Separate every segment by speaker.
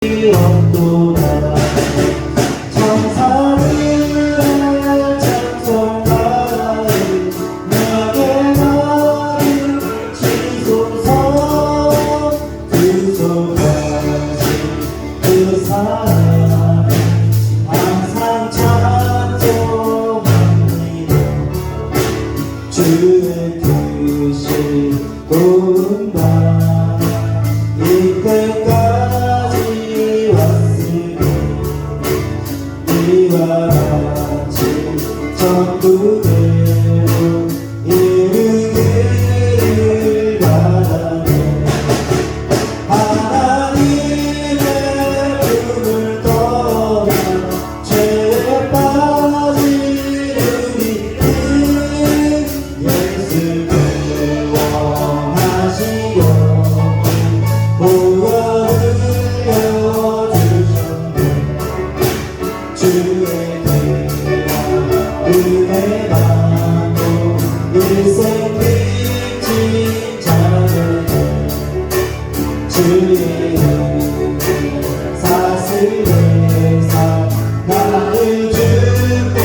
Speaker 1: 없도다 천사를 찬송하리 내게 나를 지소서 그 소가시 그 사랑 항상 찬송합니다 주의 뜻이 본다 이때까지 왔으니 이와 같이 천국으로 이르기를 바라네 하나님의 품을 떠나 죄에 빠진 우리는 예수를 원하시오 보혈을 흘려주셨네 주의 은혜와 은혜만도 일생 빚진 자들은 주의 은혜 사슬에서 나를 주께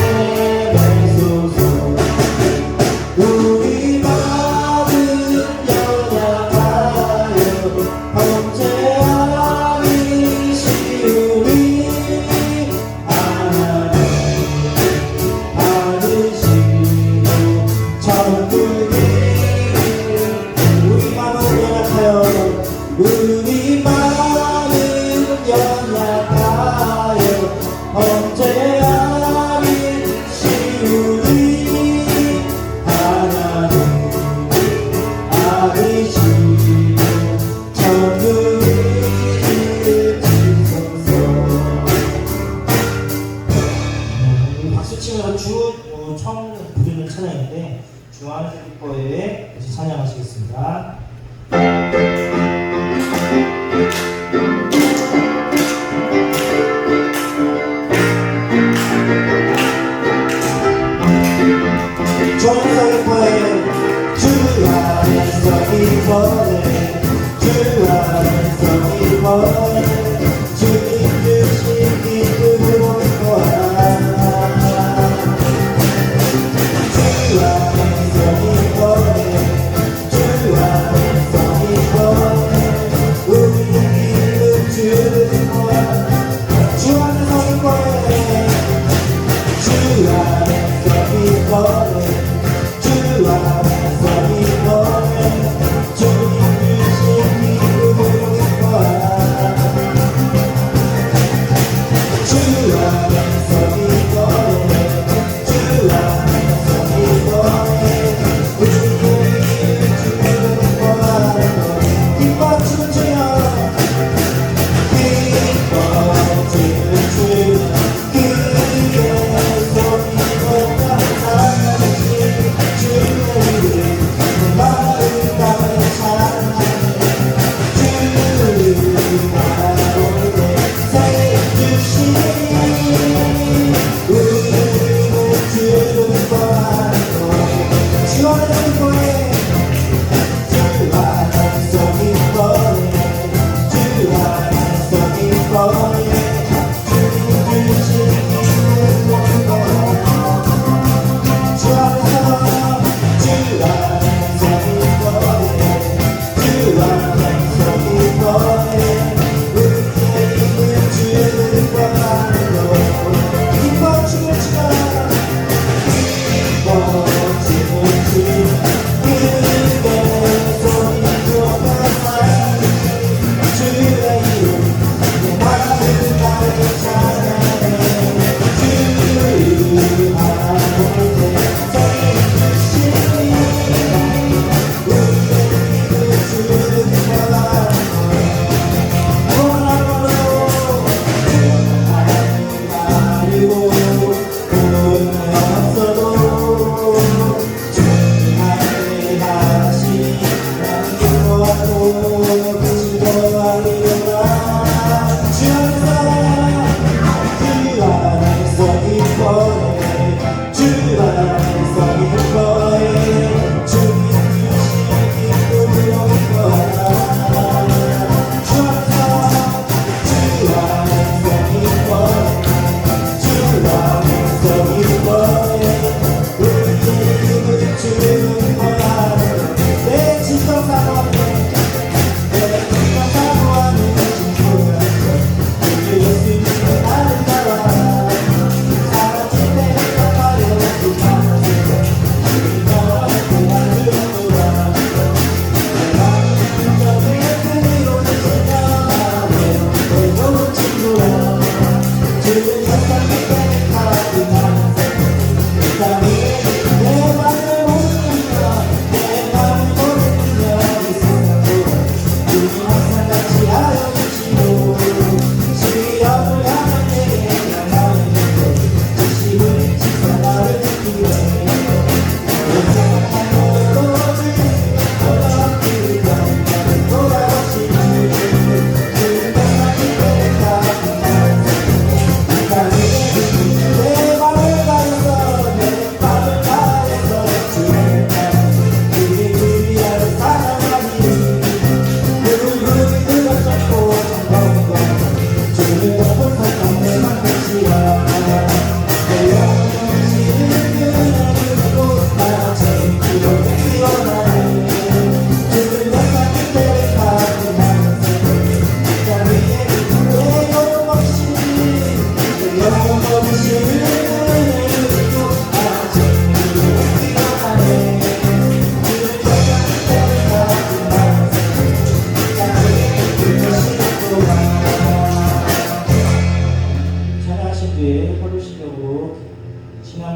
Speaker 1: 내소서 우리 마음은 연약하여 범죄하기 쉬우니 하나님 받으시고 천국에 우리 마음은 연약하여 우리 마음은 연약하여 범죄하기 쉬우니 하나님 아리시고 천국에 주소서 박수 치면서 처음 부르는 찬양인데 주 안에서 기뻐해 같이 찬양하시겠습니다. 주 안에서 기뻐해 주 안에서 기뻐해 주 안에서 기뻐해 주님 주신 기쁨으로 기뻐하라 주 안에서 기뻐해 주 안에서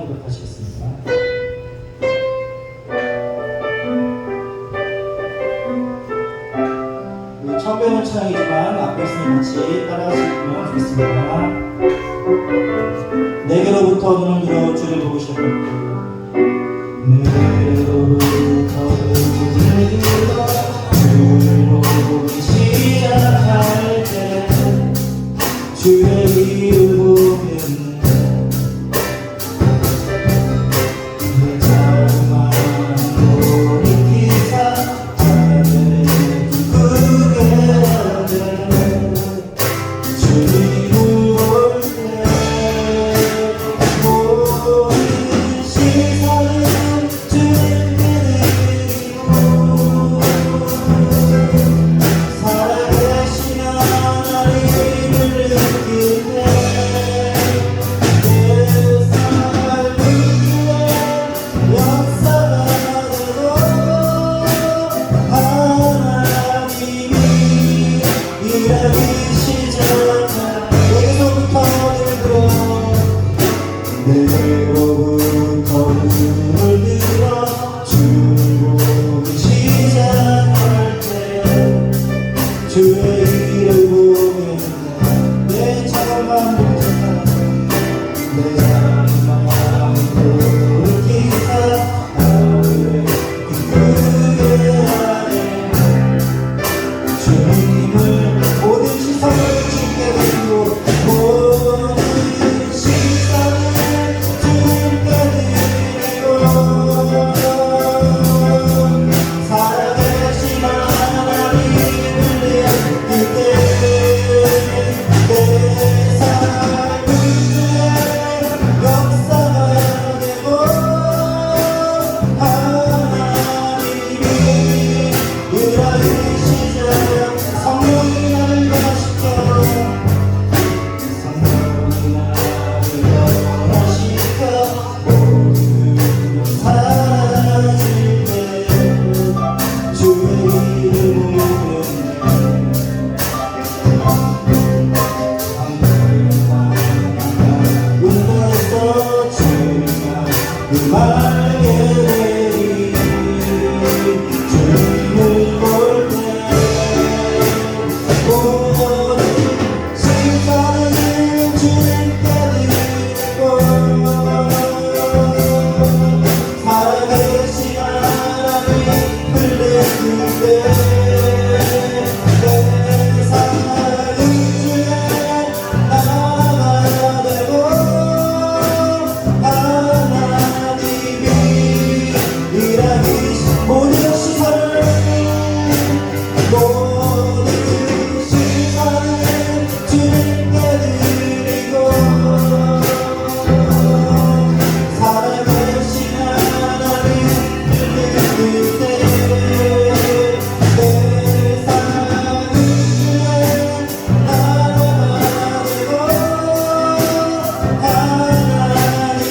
Speaker 1: 고백하시겠습니다. 처음 배우는 찬양이지만 앞에 있으면 같이 따라하시면 좋겠습니다. 내게로부터 눈을 들어 주를 보고 싶어. 내게로부터 눈을 들어 주를 보기 시작할 때 주의 이름 보면 내 자만 돌이키사 하늘에 기쁘게 하네. 주님을 볼 때 모든 시선은 주님께 드리고 살아계신 하나님을 느낄 때 내 삶을 위해 역사가 되고 하나님이 일하기 시작한 내게로부터 눈을 들어 주를 보기 시작할 때 주의 이름 보면 내 자만 내 자만 돌이키사 하늘에 기쁘게 하네. 주님을 모든 시선을 주께 드리고 모든 시선을 주께 드리고 살아계신 하나님을 느낄 때내 삶은 주의 역사가 되고 하나님이 일하기 시작 성령이 나를 변화시켜 성령이 나를 변화시켜 모든 사라질 때 주의 이름 부르네. 눈에서 주가 말게 되리 주님을 볼 때 모든 시선을 주님께 드리고 살아계신 하나님을 느낄 때내 삶은 주의 나라가 되고 하나님이 일하기 모든 시선을 주님께 드리고 살아계신 하나님을 느낄 때내 삶은 주의 나라가 되고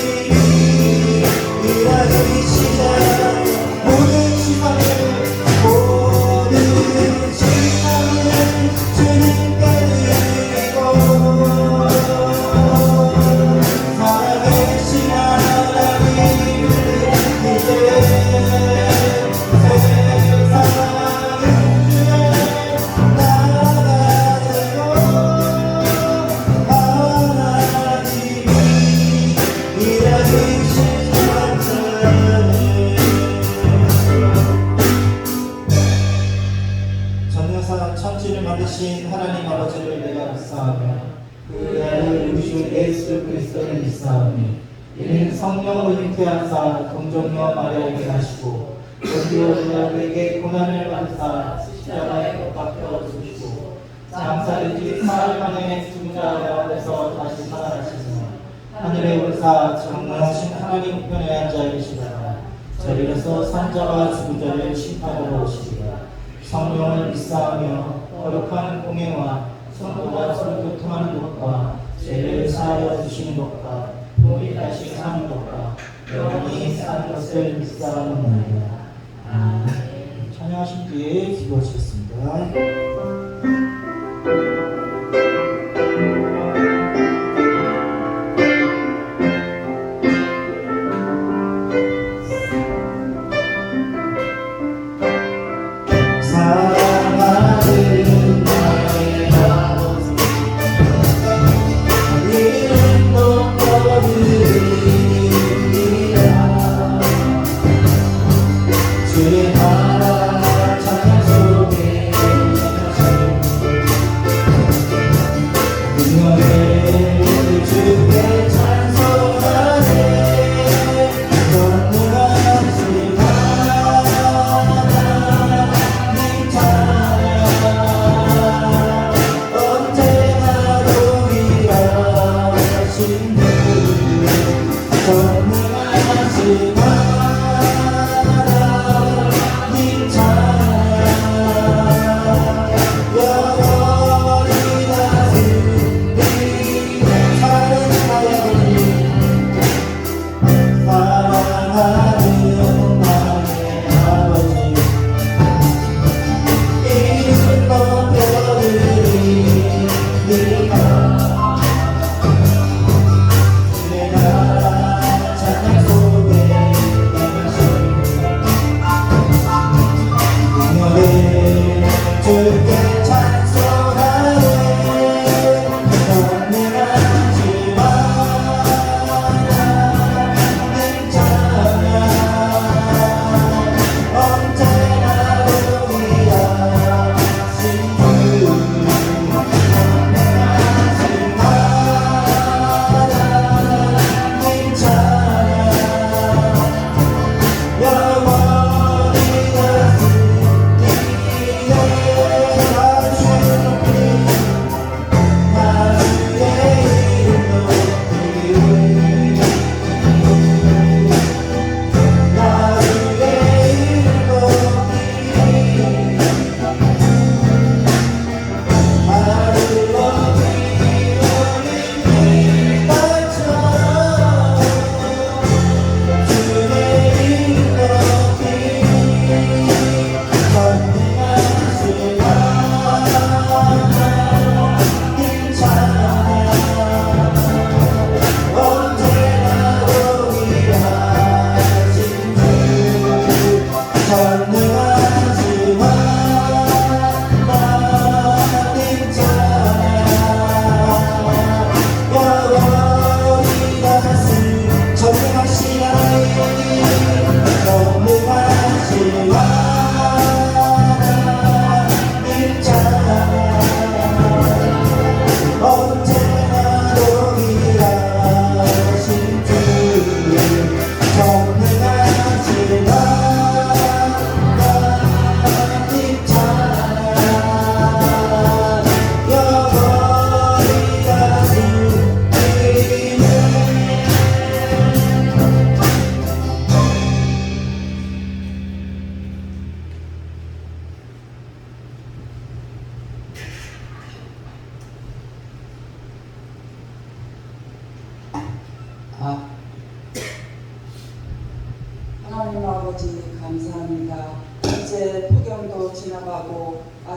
Speaker 1: 하나님이 일하기 시작 모든 시선을 주님께 드리고 살아계신 하나님을 느낄 때 세상은 주의 나라가 되고 하나님이 일하기 시작하네. 전능사 천지를 만드신 하나님 아버지를 내가 믿사오며 그 아들 우리 주 예수 그리스도를 믿사오며 이는 성령으로 잉태하사 동정녀 마리아에게 하시고 본디오 빌라도에게 고난을 받으사 십자가에 못 박혀 죽으시고 장사된 지 사흘 만에 죽은 자 가운데서 다시 살아나시며 하늘에 오르사 전능하신 하나님 우편에 앉아 계시다가 저리로서 산자와 죽은 자를 심판하러 오시리라. 성령을 믿사하며 거룩한 공예와 성도가 서로 교통하는 것과 죄를 사하여 주시는 것과 몸이 다시 사는 것과 영원히 사는 것을 믿사옵나이다. 아멘. 찬양하신 뒤에 기도하시겠습니다.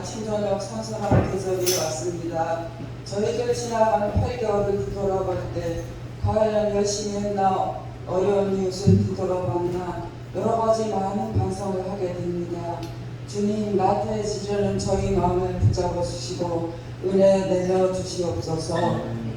Speaker 2: 아침 저녁 선선한 계절이 왔습니다. 저희들 지나간 8개월을 뒤돌아볼 때 과연 열심히 했나 어려운 이웃을 뒤돌아봤나 여러 가지 많은 반성을 하게 됩니다. 주님 나태해지려는 저희 마음을 붙잡아 주시고 은혜 내려 주시옵소서.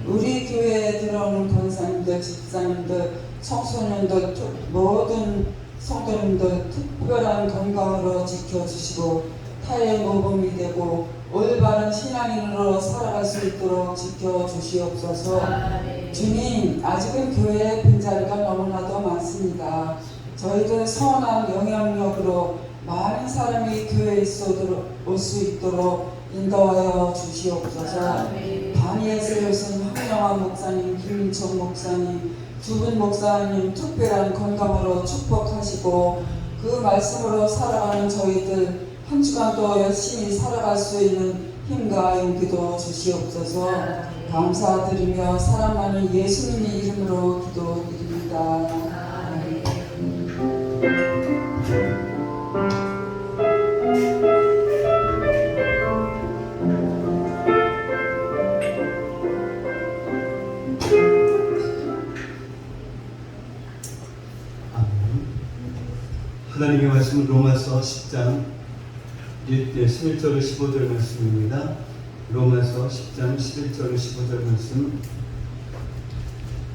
Speaker 2: 우리 교회에 들어오는 권사님들, 집사님들, 청소년들, 모든 성도님들 특별한 건강으로 지켜주시고 타의 모범이 되고 올바른 신앙인으로 살아갈 수 있도록 지켜주시옵소서. 주님, 아직은 교회의 빈자리가 너무나도 많습니다. 저희들 선한 영향력으로 많은 사람이 교회에 올 수 있도록 인도하여 주시옵소서. 다니엘을 오신 황영환 목사님, 김민청 목사님, 두 분 목사님 특별한 건강으로 축복하시고 그 말씀으로 살아가는 저희들 한 주간도 열심히 살아갈 수 있는 힘과 용기도 주시옵소서. 감사드리며 사랑 많은 예수님의 이름으로 기도드립니다.
Speaker 3: 하나님의 말씀은 로마서 10장 11절 15절 말씀입니다. 로마서 10장 11절 15절 말씀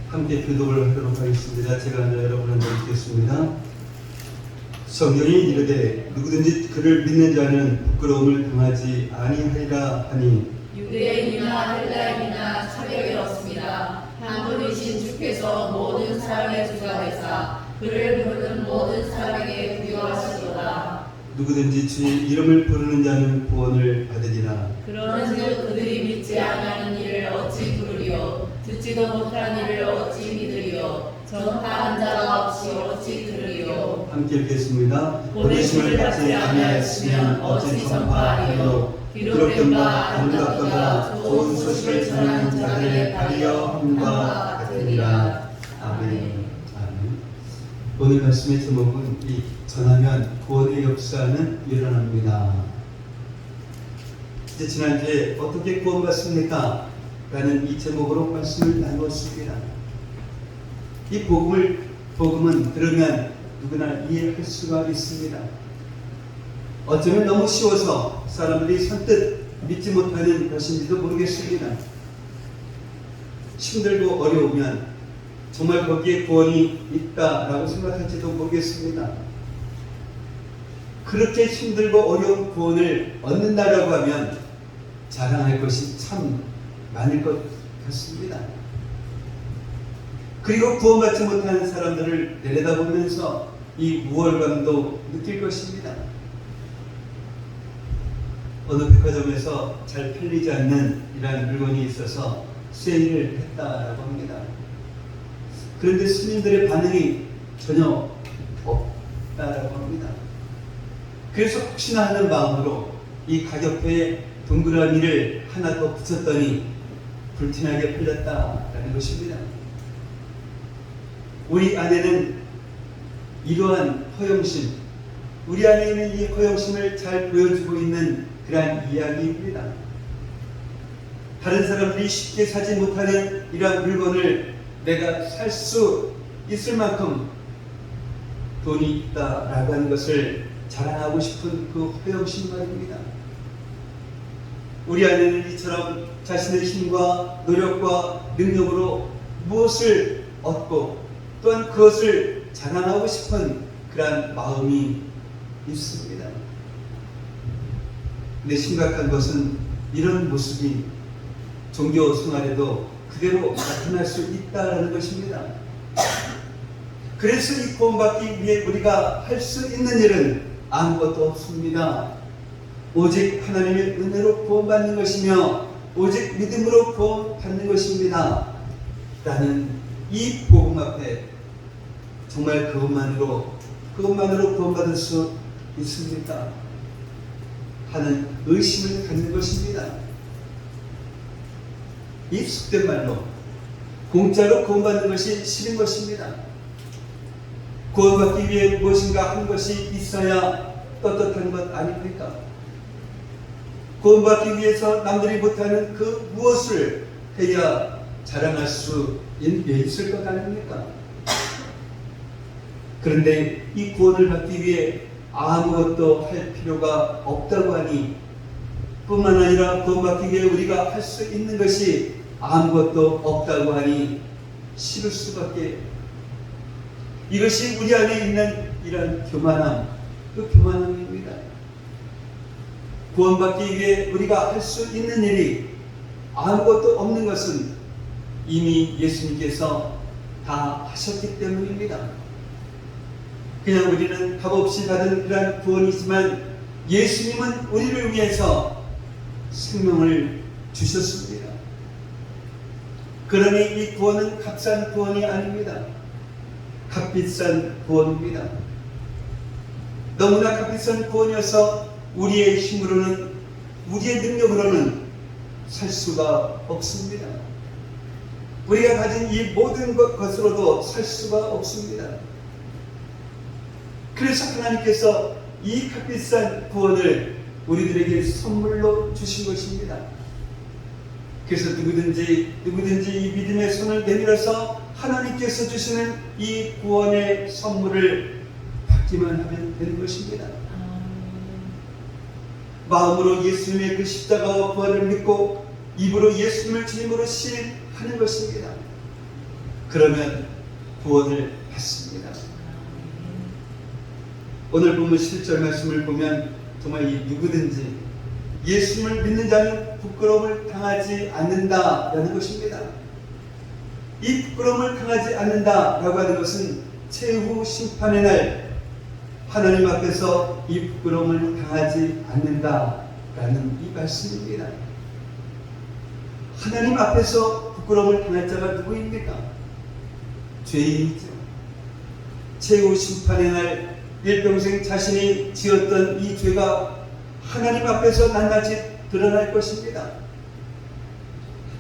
Speaker 3: 함께 교독을 하도록 하겠습니다. 제가 앉아 여러분을 읽겠습니다. 성경이 이르되 누구든지 그를 믿는 자는 부끄러움을 당하지 아니하리라 하니
Speaker 4: 유대인이나 헬라인이나 차별이 없습니다. 한 분이신 주께서 모든 사람의 주가 되사 그를 부르는 모든 사람에게 부여하시도다.
Speaker 3: 누구든지 주의 이름을 부르는 자는 구원을 받으리라.
Speaker 4: 그런즉 그들이 믿지 아니하는 이를 어찌 부르리요 듣지도 못한 이를 어찌 믿으리요 전파한 자가 없이 어찌 들으리요.
Speaker 3: 함께 읽겠습니다.
Speaker 4: 보내심을 받지 아니하였으면 어찌 전파하리요 기록된 바 아름답도다 좋은 소식을 전하는 자들의 발이여 함과 같으리라. 아멘.
Speaker 3: 오늘 말씀의 제목은 이 전하면 구원의 역사는 일어납니다. 이제 지난주에 어떻게 구원받습니까? 라는 이 제목으로 말씀을 나누었습니다. 이 복음은 들으면 누구나 이해할 수가 있습니다. 어쩌면 너무 쉬워서 사람들이 선뜻 믿지 못하는 것인지도 모르겠습니다. 힘들고 어려우면 정말 거기에 구원이 있다라고 생각할지도 모르겠습니다. 그렇게 힘들고 어려운 구원을 얻는다라고 하면 자랑할 것이 참 많을 것 같습니다. 그리고 구원받지 못하는 사람들을 내려다보면서 이 우월감도 느낄 것입니다. 어느 백화점에서 잘 팔리지 않는 이러한 물건이 있어서 세일을 했다라고 합니다. 그런데 스님들의 반응이 전혀 없다라고 합니다. 그래서 혹시나 하는 마음으로 이 가격표에 동그라미를 하나 더 붙였더니 불티나게 팔렸다라는 것입니다. 우리 안에는 이러한 허영심, 우리 안에 있는 이 허영심을 잘 보여주고 있는 그러한 이야기입니다. 다른 사람들이 쉽게 사지 못하는 이러한 물건을 내가 살 수 있을 만큼 돈이 있다라고 하는 것을 자랑하고 싶은 그 허영심 말입니다. 우리 안에는 이처럼 자신의 힘과 노력과 능력으로 무엇을 얻고 또한 그것을 자랑하고 싶은 그러한 마음이 있습니다. 근데 심각한 것은 이런 모습이 종교 생활에도 그대로 나타날 수 있다는 것입니다. 그래서 이 구원받기 위해 우리가 할 수 있는 일은 아무것도 없습니다. 오직 하나님의 은혜로 구원받는 것이며 오직 믿음으로 구원받는 것입니다. 라는 이 복음 앞에 정말 그것만으로 구원받을 수 있습니까? 하는 의심을 갖는 것입니다. 이 속된 말로 공짜로 구원받는 것이 싫은 것입니다. 구원받기 위해 무엇인가 한 것이 있어야 떳떳한 것 아닙니까? 구원받기 위해서 남들이 못하는 그 무엇을 해야 자랑할 수 있을 것 아닙니까? 그런데 이 구원을 받기 위해 아무것도 할 필요가 없다고 하니, 뿐만 아니라 구원받기 위해 우리가 할 수 있는 것이 아무것도 없다고 하니 싫을 수밖에. 이것이 우리 안에 있는 이런 교만함, 그 교만함입니다. 구원받기 위해 우리가 할 수 있는 일이 아무것도 없는 것은 이미 예수님께서 다 하셨기 때문입니다. 그냥 우리는 값없이 받은 그러한 구원이지만 예수님은 우리를 위해서 생명을 주셨습니다. 그러니 이 구원은 값싼 구원이 아닙니다. 값비싼 구원입니다. 너무나 값비싼 구원이어서 우리의 힘으로는, 우리의 능력으로는 살 수가 없습니다. 우리가 가진 이 모든 것으로도 살 수가 없습니다. 그래서 하나님께서 이 값비싼 구원을 우리들에게 선물로 주신 것입니다. 그래서 누구든지 이 믿음의 손을 내밀어서 하나님께서 주시는 이 구원의 선물을 받기만 하면 되는 것입니다. 마음으로 예수님의 그 십자가와 부활을 믿고 입으로 예수님을 주님으로 시인하는 것입니다. 그러면 구원을 받습니다. 오늘 본문 7절 말씀을 보면 정말 이 누구든지 예수님을 믿는 자는 부끄러움을 당하지 않는다라는 것입니다. 이 부끄러움을 당하지 않는다라고 하는 것은 최후 심판의 날 하나님 앞에서 이 부끄러움을 당하지 않는다라는 이 말씀입니다. 하나님 앞에서 부끄러움을 당할 자가 누구입니까? 죄인이죠. 최후 심판의 날 일평생 자신이 지었던 이 죄가 하나님 앞에서 낱낱이 드러날 것입니다.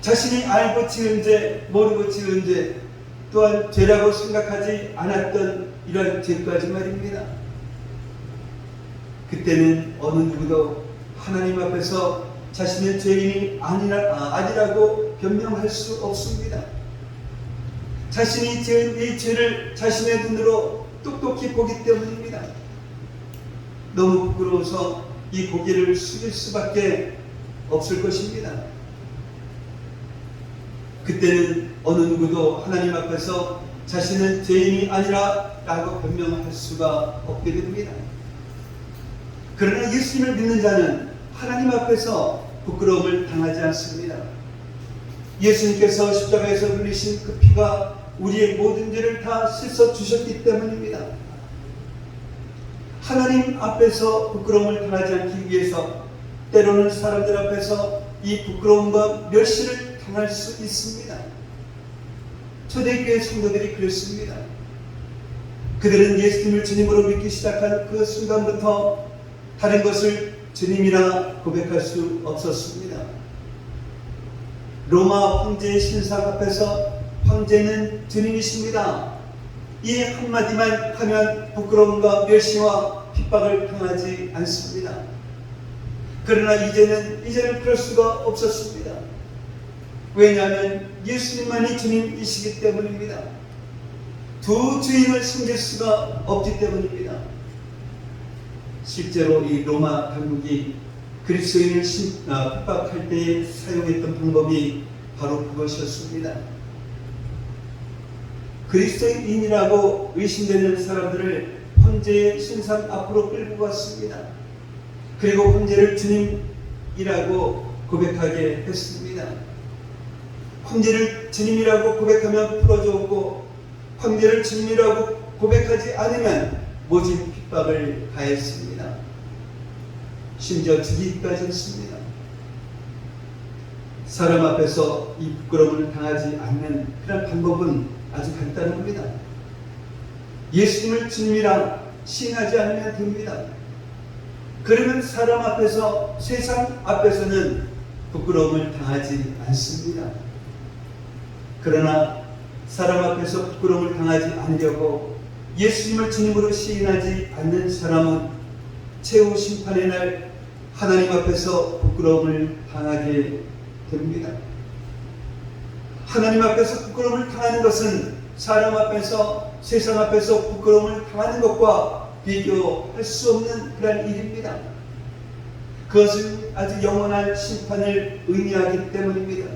Speaker 3: 자신이 알고 지은 죄, 모르고 지은 죄, 또한 죄라고 생각하지 않았던 이런 죄까지 말입니다. 그때는 어느 누구도 하나님 앞에서 자신의 죄인이 아니라고 변명할 수 없습니다. 자신이 지은 이 죄를 자신의 눈으로 똑똑히 보기 때문입니다. 너무 부끄러워서 이 고개를 숙일 수밖에 없을 것입니다. 그때는 어느 누구도 하나님 앞에서 자신은 죄인이 아니라 라고 변명할 수가 없게 됩니다. 그러나 예수님을 믿는 자는 하나님 앞에서 부끄러움을 당하지 않습니다. 예수님께서 십자가에서 흘리신 그 피가 우리의 모든 죄를 다 씻어 주셨기 때문입니다. 하나님 앞에서 부끄러움을 당하지 않기 위해서 때로는 사람들 앞에서 이 부끄러움과 멸시를 당할 수 있습니다. 초대교회 성도들이 그랬습니다. 그들은 예수님을 주님으로 믿기 시작한 그 순간부터 다른 것을 주님이라 고백할 수 없었습니다. 로마 황제의 신상 앞에서 황제는 주님이십니다. 이 한마디만 하면 부끄러움과 멸시와 핍박을 당하지 않습니다. 그러나 이제는 그럴 수가 없었습니다. 왜냐하면 예수님만이 주님이시기 때문입니다. 두 주인을 섬길 수가 없기 때문입니다. 실제로 이 로마 당국이 그리스도인을 핍박할 때 사용했던 방법이 바로 그것이었습니다. 그리스도인이라고 의심되는 사람들을 황제의 신상 앞으로 끌고 갔습니다. 그리고 황제를 주님이라고 고백하게 했습니다. 황제를 주님이라고 고백하면 풀어주었고, 황제를 주님이라고 고백하지 않으면 모진 핍박을 가했습니다. 심지어 죽이기까지 했습니다. 사람 앞에서 이 부끄러움을 당하지 않는 그런 방법은 아주 간단합니다. 예수님을 주님이라 시인하지 않으면 됩니다. 그러면 사람 앞에서, 세상 앞에서는 부끄러움을 당하지 않습니다. 그러나 사람 앞에서 부끄러움을 당하지 않으려고 예수님을 주님으로 시인하지 않는 사람은 최후 심판의 날 하나님 앞에서 부끄러움을 당하게 됩니다. 하나님 앞에서 부끄러움을 당하는 것은 사람 앞에서, 세상 앞에서 부끄러움을 당하는 것과 비교할 수 없는 그런 일입니다. 그것은 아주 영원한 심판을 의미하기 때문입니다.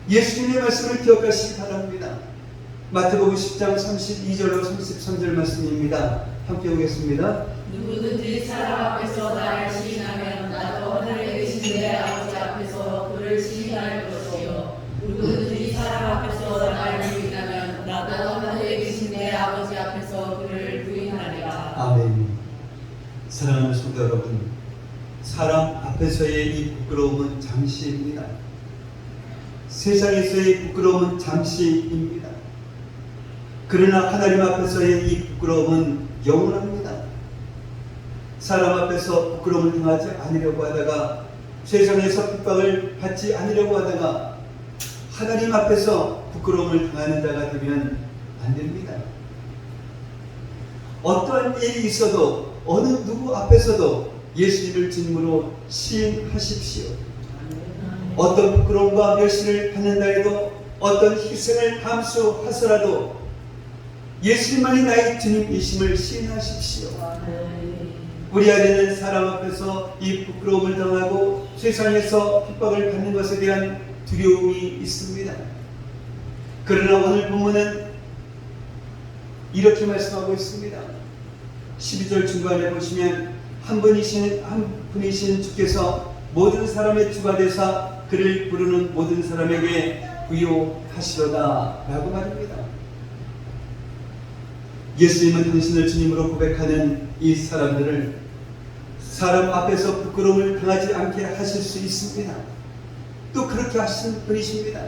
Speaker 3: 예수님의 말씀을 기억하시기 바랍니다. 마태복음 10장 32절로 33절 말씀입니다. 함께 보겠습니다.
Speaker 4: 누구든지 사람 앞에서 나를 시인하면 나도 하늘에 계신 내 아버지 앞에서 그를 시인할 것이요 누구든지 사람 앞에서 나를 부인하면 나도 하늘에 계신 내 아버지 앞에서 그를 부인하리라.
Speaker 3: 아멘. 사랑하는 성도 여러분, 사람 앞에서의 이 부끄러움은 잠시입니다. 세상에서의 부끄러움은 잠시입니다. 그러나 하나님 앞에서의 이 부끄러움은 영원합니다. 사람 앞에서 부끄러움을 당하지 않으려고 하다가, 세상에서 핍박을 받지 않으려고 하다가 하나님 앞에서 부끄러움을 당하는 자가 되면 안 됩니다. 어떠한 일이 있어도 어느 누구 앞에서도 예수님을 주님으로 시인하십시오. 어떤 부끄러움과 멸시를 받는다 해도, 어떤 희생을 감수하서라도 예수님만이 나의 주님이심을 시인하십시오. 우리 안에는 사람 앞에서 이 부끄러움을 당하고 세상에서 핍박을 받는 것에 대한 두려움이 있습니다. 그러나 오늘 본문은 이렇게 말씀하고 있습니다. 12절 중간에 보시면 한 분이신 주께서 모든 사람의 주가 되사 그를 부르는 모든 사람에게 부요하시로다 라고 말합니다. 예수님은 당신을 주님으로 고백하는 이 사람들을 사람 앞에서 부끄러움을 당하지 않게 하실 수 있습니다. 또 그렇게 하신 분이십니다.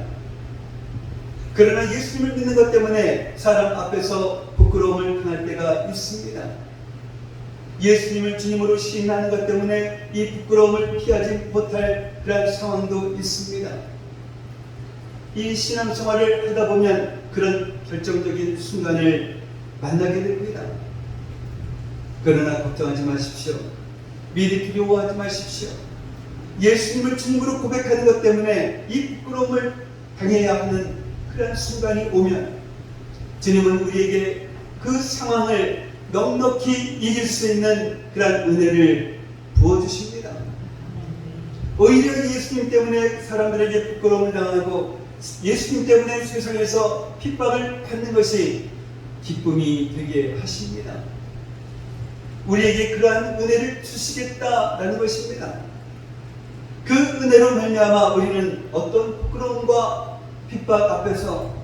Speaker 3: 그러나 예수님을 믿는 것 때문에 사람 앞에서 부끄러움을 당할 때가 있습니다. 예수님을 주님으로 시인하는 것 때문에 이 부끄러움을 피하지 못할 그런 상황도 있습니다. 이 신앙생활을 하다 보면 그런 결정적인 순간을 만나게 됩니다. 그러나 걱정하지 마십시오. 미리 두려워하지 마십시오. 예수님을 주님으로 고백하는 것 때문에 이 부끄러움을 당해야 하는 그런 순간이 오면 주님은 우리에게 그 상황을 넉넉히 이길 수 있는 그런 은혜를 부어주십니다. 오히려 예수님 때문에 사람들에게 부끄러움을 당하고 예수님 때문에 세상에서 핍박을 받는 것이 기쁨이 되게 하십니다. 우리에게 그러한 은혜를 주시겠다라는 것입니다. 그 은혜로 말미암아 우리는 어떤 부끄러움과 핍박 앞에서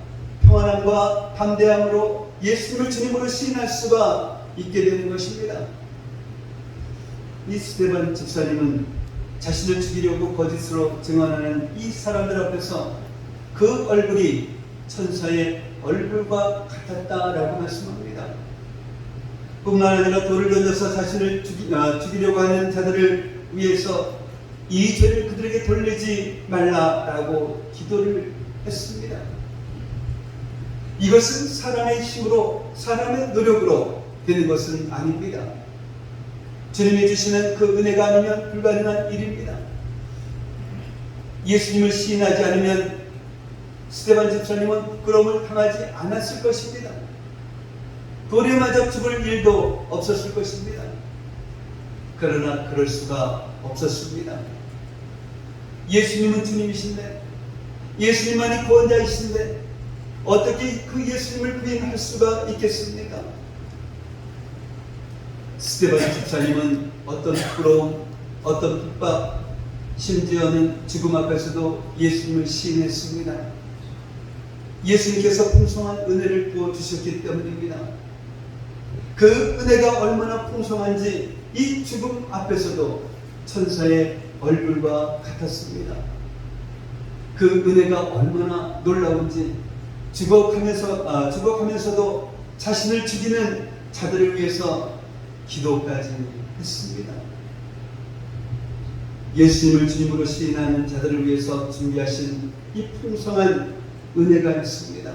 Speaker 3: 평안함과 담대함으로 예수님을 주님으로 시인할 수가 있게 되는 것입니다. 이 스데반 집사님은 자신을 죽이려고 거짓으로 증언하는 이 사람들 앞에서 그 얼굴이 천사의 얼굴과 같았다라고 말씀합니다. 뿐만 아니라 돌을 던져서 자신을 죽이려고 하는 자들을 위해서 이 죄를 그들에게 돌리지 말라라고 기도를 했습니다. 이것은 사람의 힘으로, 사람의 노력으로 되는 것은 아닙니다. 주님이 주시는 그 은혜가 아니면 불가능한 일입니다. 예수님을 시인하지 않으면 스데반 집사님은 부끄러움을 당하지 않았을 것입니다. 돌에 맞아 죽을 일도 없었을 것입니다. 그러나 그럴 수가 없었습니다. 예수님은 주님이신데, 예수님만이 구원자이신데 어떻게 그 예수님을 부인할 수가 있겠습니까? 스데반 집사님은 어떤 부끄러움, 어떤 핍박, 심지어는 죽음 앞에서도 예수님을 시인했습니다. 예수님께서 풍성한 은혜를 부어주셨기 때문입니다. 그 은혜가 얼마나 풍성한지 이 죽음 앞에서도 천사의 얼굴과 같았습니다. 그 은혜가 얼마나 놀라운지 죽어가면서도 자신을 죽이는 자들을 위해서 기도까지 했습니다. 예수님을 주님으로 시인하는 자들을 위해서 준비하신 이 풍성한 은혜가 있습니다.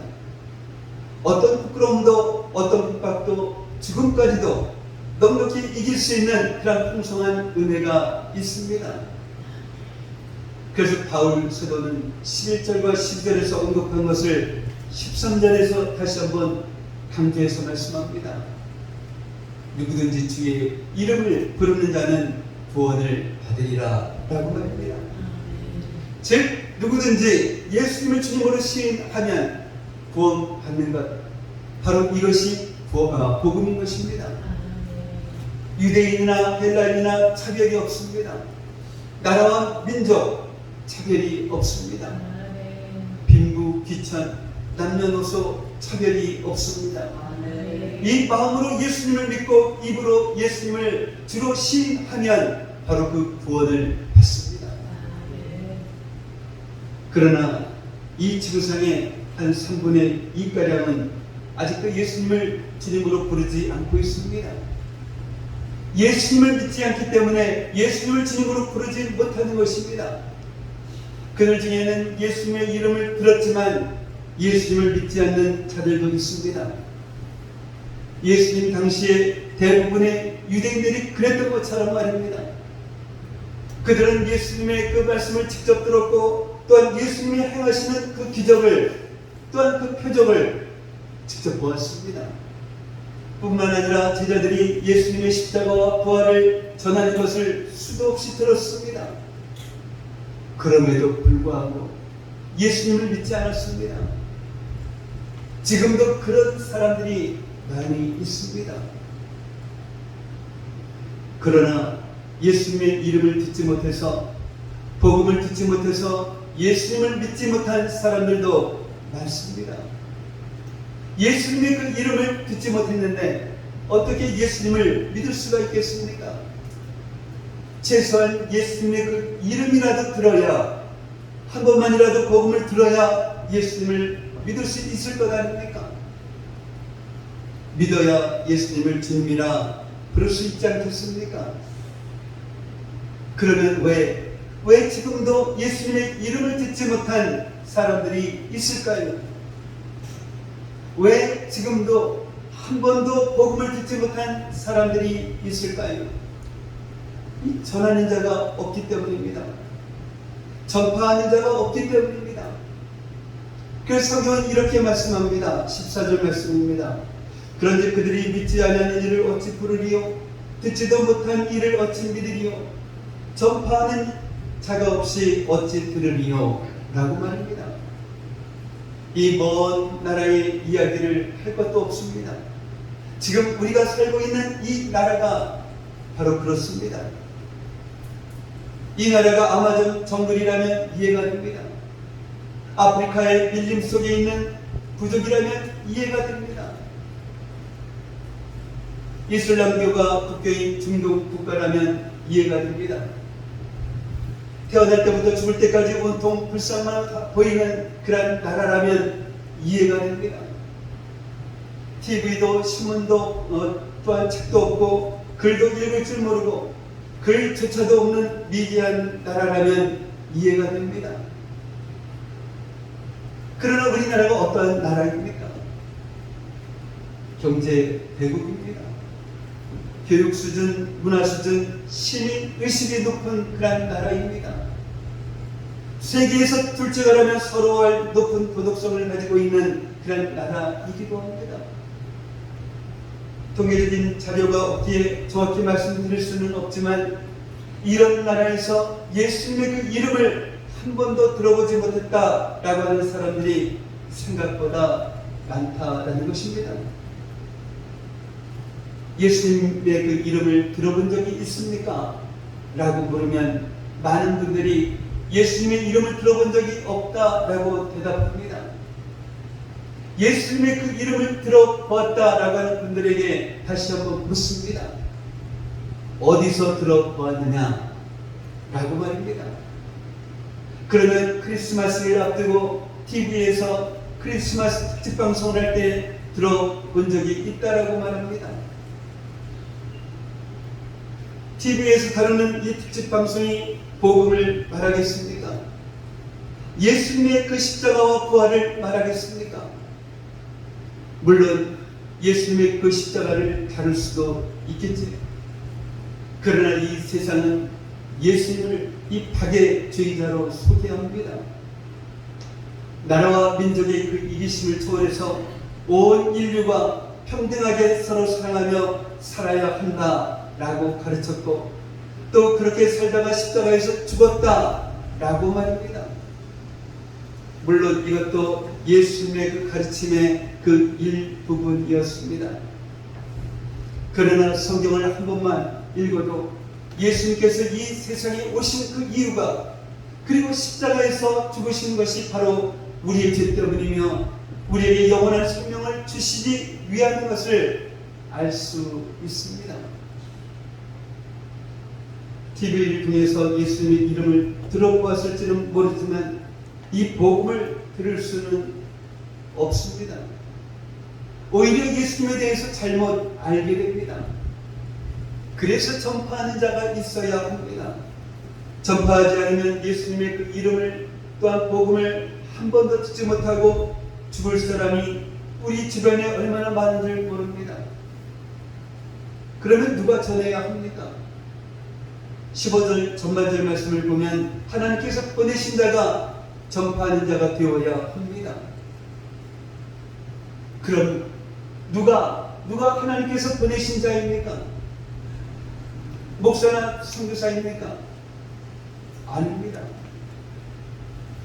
Speaker 3: 어떤 부끄러움도, 어떤 핍박도, 죽음까지도 넉넉히 이길 수 있는 그런 풍성한 은혜가 있습니다. 그래서 바울 사도는 11절과 12절에서 언급한 것을 13절에서 다시 한번 강조해서 말씀합니다. 누구든지 주의 이름을 부르는 자는 구원을 받으리라 라고 말합니다. 즉 누구든지 예수님을 주님으로 시인하면 구원받는 것, 바로 이것이 복음인 것입니다. 유대인이나 헬라인이나 차별이 없습니다. 나라와 민족 차별이 없습니다. 빈부, 귀천, 남녀노소 차별이 없습니다. 이 마음으로 예수님을 믿고 입으로 예수님을 주로 시인하면 바로 그 구원을 받습니다. 그러나 이 지구상의 한 3분의 2가량은 아직도 예수님을 주님으로 부르지 않고 있습니다. 예수님을 믿지 않기 때문에 예수님을 주님으로 부르지 못하는 것입니다. 그들 중에는 예수님의 이름을 들었지만 예수님을 믿지 않는 자들도 있습니다. 예수님 당시에 대부분의 유대인들이 그랬던 것처럼 말입니다. 그들은 예수님의 그 말씀을 직접 들었고 또한 예수님이 행하시는 그 기적을 또한 그 표적을 직접 보았습니다. 뿐만 아니라 제자들이 예수님의 십자가와 부활을 전하는 것을 수도 없이 들었습니다. 그럼에도 불구하고 예수님을 믿지 않았습니다. 지금도 그런 사람들이 많이 있습니다. 그러나 예수님의 이름을 듣지 못해서 복음을 듣지 못해서 예수님을 믿지 못한 사람들도 많습니다. 예수님의 그 이름을 듣지 못했는데 어떻게 예수님을 믿을 수가 있겠습니까? 최소한 예수님의 그 이름이라도 들어야, 한 번만이라도 복음을 들어야 예수님을 믿을 수 있을 것 아닙니까? 믿어야 예수님을 주님이라 부를 수 있지 않겠습니까? 그러면 왜 지금도 예수님의 이름을 듣지 못한 사람들이 있을까요? 왜 지금도 한 번도 복음을 듣지 못한 사람들이 있을까요? 이 전하는 자가 없기 때문입니다. 전파하는 자가 없기 때문입니다. 그래서 성경은 이렇게 말씀합니다. 14절 말씀입니다. 그런지 그들이 믿지 아니하는 이를 어찌 부르리요? 듣지도 못한 이를 어찌 믿으리요? 전파하는 자가 없이 어찌 들으리요? 라고 말합니다. 이 먼 나라의 이야기를 할 것도 없습니다. 지금 우리가 살고 있는 이 나라가 바로 그렇습니다. 이 나라가 아마존 정글이라면 이해가 됩니다. 아프리카의 밀림 속에 있는 부족이라면 이해가 됩니다. 이슬람교가 국교인 중동 국가라면 이해가 됩니다. 태어날 때부터 죽을 때까지 온통 불쌍만 보이는 그런 나라라면 이해가 됩니다. TV도 신문도 또한 책도 없고 글도 읽을 줄 모르고 글조차도 없는 미개한 나라라면 이해가 됩니다. 그러나 우리나라가 어떤 나라입니까? 경제 대국입니다. 교육 수준, 문화 수준, 시민 의식이 높은 그런 나라입니다. 세계에서 둘째가라면 서로할 높은 도덕성을 가지고 있는 그런 나라이기도 합니다. 통계적인 자료가 없기에 정확히 말씀드릴 수는 없지만 이런 나라에서 예수님의 그 이름을 한 번도 들어보지 못했다라고 하는 사람들이 생각보다 많다라는 것입니다. 예수님의 그 이름을 들어본 적이 있습니까? 라고 물으면 많은 분들이 예수님의 이름을 들어본 적이 없다라고 대답합니다. 예수님의 그 이름을 들어보았다라고 하는 분들에게 다시 한번 묻습니다. 어디서 들어보았느냐? 라고 말입니다. 그러면 크리스마스를 앞두고 TV에서 크리스마스 특집 방송을 할 때 들어본 적이 있다라고 말합니다. TV에서 다루는 이 특집 방송이 복음을 말하겠습니까? 예수님의 그 십자가와 부활을 말하겠습니까? 물론 예수님의 그 십자가를 다룰 수도 있겠지. 그러나 이 세상은 예수님을 이 박해주의자로 소개합니다. 나라와 민족의 그 이기심을 초월해서 온 인류가 평등하게 서로 사랑하며 살아야 한다라고 가르쳤고, 또 그렇게 살다가 십자가에서 죽었다라고 말입니다. 물론 이것도 예수님의 그 가르침의 그 일부분이었습니다. 그러나 성경을 한 번만 읽어도 예수님께서 이 세상에 오신 그 이유가, 그리고 십자가에서 죽으신 것이 바로 우리의 죄 때문이며 우리에게 영원한 생명을 주시기 위한 것을 알 수 있습니다. TV를 통해서 예수님의 이름을 들어보았을지는 모르지만 이 복음을 들을 수는 없습니다. 오히려 예수님에 대해서 잘못 알게 됩니다. 그래서 전파하는 자가 있어야 합니다. 전파하지 않으면 예수님의 그 이름을, 또한 복음을 한 번도 듣지 못하고 죽을 사람이 우리 주변에 얼마나 많은 줄 모릅니다. 그러면 누가 전해야 합니까? 15절 전반절 말씀을 보면 하나님께서 보내신 자가 전파하는 자가 되어야 합니다. 그럼 누가 하나님께서 보내신 자입니까? 목사나 선교사입니까? 아닙니다.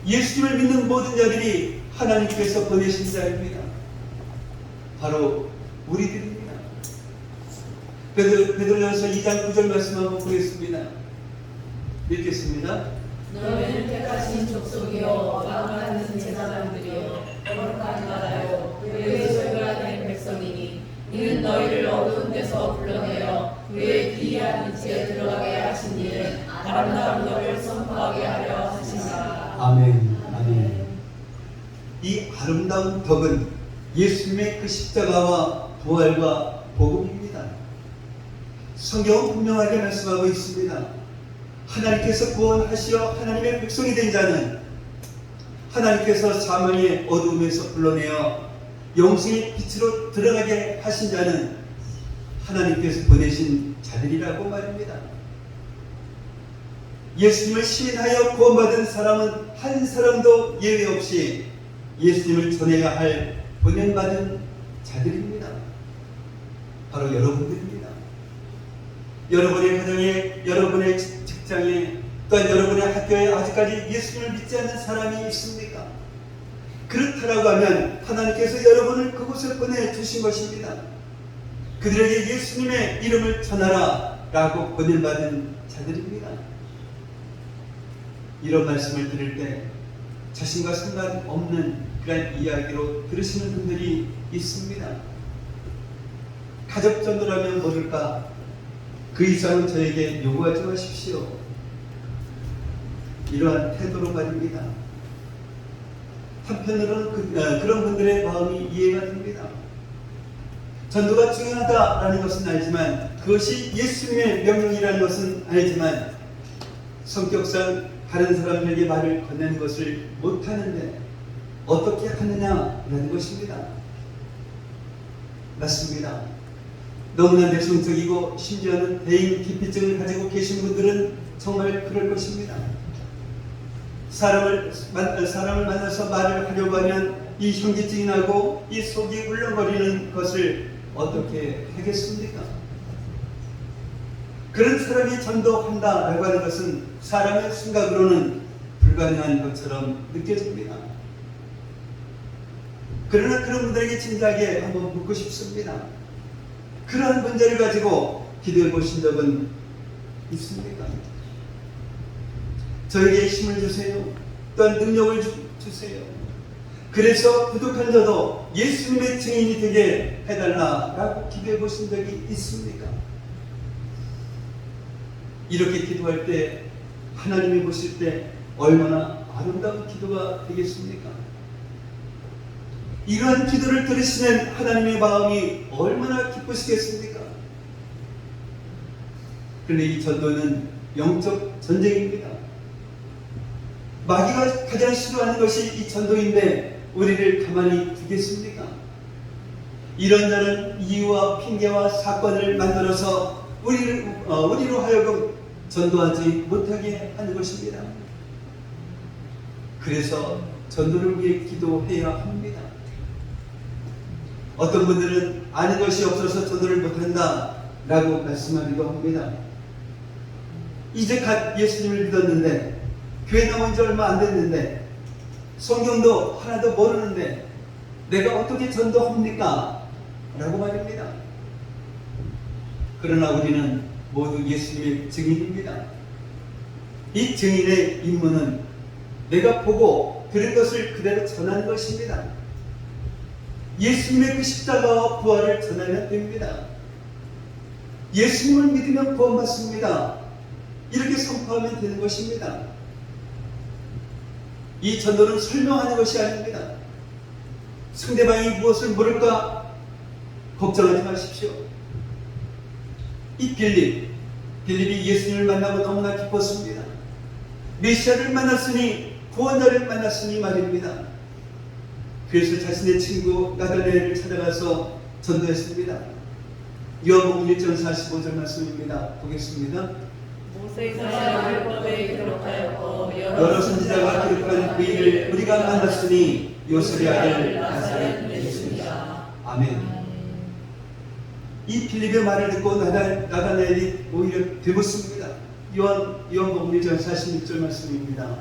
Speaker 3: 예수님을 믿는 모든 자들이 하나님께서 보내신 자입니다. 바로 우리들입니다. 베드로전서 2장 9절 말씀 한번 보겠습니다. 읽겠습니다.
Speaker 4: 너희는 택하신 족속이요 왕같은 제사장들이요 거룩한 나라요 그의 소유가 된 백성이니 이는 너희를 어두운 데서 불러내어 그의 기이한 빛에 들어가게 하신 이는 아름다운 너를 선포하게 하려 하시니라.
Speaker 1: 아멘. 아멘.
Speaker 3: 이 아름다운 덕은 예수님의 그 십자가와 부활과 복음입니다. 성경은 분명하게 말씀하고 있습니다. 하나님께서 구원하시어 하나님의 백성이 된 자는 하나님께서 사망의 어두움에서 불러내어 영생의 빛으로 들어가게 하신 자는 하나님께서 보내신 자들이라고 말입니다. 예수님을 시인하여 구원받은 사람은 한 사람도 예외 없이 예수님을 전해야 할 보냄받은 자들입니다. 바로 여러분들입니다. 여러분의 가정에, 여러분의 직장에, 또한 여러분의 학교에 아직까지 예수님을 믿지 않는 사람이 있습니까? 그렇다라고 하면 하나님께서 여러분을 그곳에 보내주신 것입니다. 그들에게 예수님의 이름을 전하라 라고 보냄받은 자들입니다. 이런 말씀을 들을 때 자신과 상관없는 그런 이야기로 들으시는 분들이 있습니다. 가족 정도라면 모를까? 그 이상은 저에게 요구하지 마십시오. 이러한 태도로 말입니다. 한편으로는 그런 분들의 마음이 이해가 됩니다. 전도가 중요하다라는 것은 알지만, 그것이 예수님의 명령이라는 것은 알지만, 성격상 다른 사람들에게 말을 건네는 것을 못하는데 어떻게 하느냐라는 것입니다. 맞습니다. 너무나 내성적이고 심지어는 대인 기피증을 가지고 계신 분들은 정말 그럴 것입니다. 사람을 만나서 말을 하려고 하면 이 현기증이 나고 이 속이 울렁거리는 것을 어떻게 하겠습니까? 그런 사람이 전도한다라고 하는 것은 사람의 생각으로는 불가능한 것처럼 느껴집니다. 그러나 그런 분들에게 진지하게 한번 묻고 싶습니다. 그러한 문제를 가지고 기도해 보신 적은 있습니까? 저에게 힘을 주세요. 또한 능력을 주세요. 그래서 부족한 저도 예수님의 증인이 되게 해달라라고 기도해 보신 적이 있습니까? 이렇게 기도할 때 하나님이 보실 때 얼마나 아름다운 기도가 되겠습니까? 이러한 기도를 들으시는 하나님의 마음이 얼마나 기쁘시겠습니까? 그런데 이 전도는 영적 전쟁입니다. 마귀가 가장 싫어하는 것이 이 전도인데 우리를 가만히 두겠습니까? 이런저런 이유와 핑계와 사건을 만들어서 우리로 하여금 전도하지 못하게 하는 것입니다. 그래서 전도를 위해 기도해야 합니다. 어떤 분들은 아는 것이 없어서 전도를 못한다 라고 말씀하기도 합니다. 이제 갓 예수님을 믿었는데, 교회 나온 지 얼마 안 됐는데, 성경도 하나도 모르는데 내가 어떻게 전도합니까? 라고 말입니다. 그러나 우리는 모두 예수님의 증인입니다. 이 증인의 임무는 내가 보고 들은 것을 그대로 전하는 것입니다. 예수님의 그 십자가와 부활을 전하면 됩니다. 예수님을 믿으면 구원받습니다. 이렇게 선포하면 되는 것입니다. 이 전도는 설명하는 것이 아닙니다. 상대방이 무엇을 물을까 걱정하지 마십시오. 이 빌립이 예수님을 만나고 너무나 기뻤습니다. 메시아를 만났으니, 구원자를 만났으니 말입니다. 그래서 자신의 친구 나다나엘을 찾아가서 전도했습니다. 요한복음 1장 45절 말씀입니다. 보겠습니다.
Speaker 4: 모세가 율법에 기록하였고
Speaker 3: 여러 선지자가 기록한 그 일을 우리가 만났으니 요셉의 아들 나사렛 예수이다. 아멘. 이 빌립의 말을 듣고 나다나엘이 오히려 되묻습니다. 요한복음 1장 46절 말씀입니다.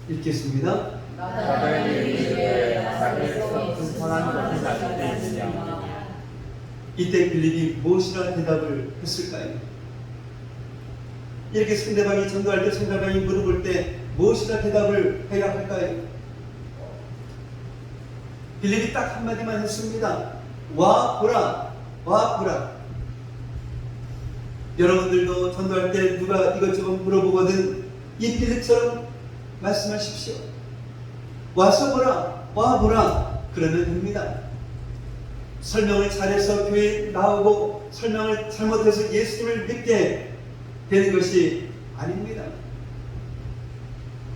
Speaker 3: 읽겠습니다. 이때 빌립이 무엇이라 대답을 했을까요? 이렇게 상대방이 전도할 때, 상대방이 물어볼 때 무엇이라 대답을 해야 할까요? 빌립이 딱 한마디만 했습니다. 와 보라, 와 보라. 여러분들도 전도할 때 누가 이것저것 물어보거든 이 빌립처럼 말씀하십시오. 와서 보라, 와 보라. 그러면 됩니다. 설명을 잘해서 교회에 나오고 설명을 잘못해서 예수님을 믿게 되는 것이 아닙니다.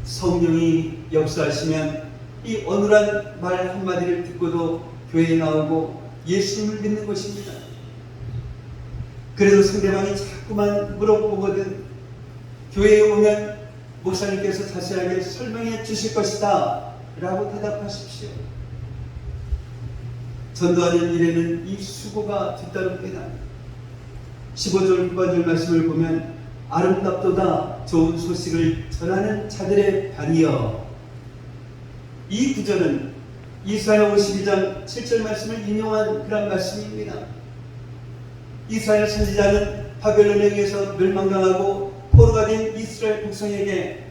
Speaker 3: 성령이 역사하시면 이 어눌한 말 한마디를 듣고도 교회에 나오고 예수님을 믿는 것입니다. 그래도 상대방이 자꾸만 물어보거든 교회에 오면 목사님께서 자세하게 설명해 주실 것이다 라고 대답하십시오. 전도하는 일에는 이 수고가 뒤따릅니다. 15절 후반절 말씀을 보면 아름답도다 좋은 소식을 전하는 자들의 반이여. 이 구절은 이사야 52장 7절 말씀을 인용한 그런 말씀입니다. 이사야 선지자는 바벨론에 의해서 멸망당하고 포로가 된 이스라엘 백성에게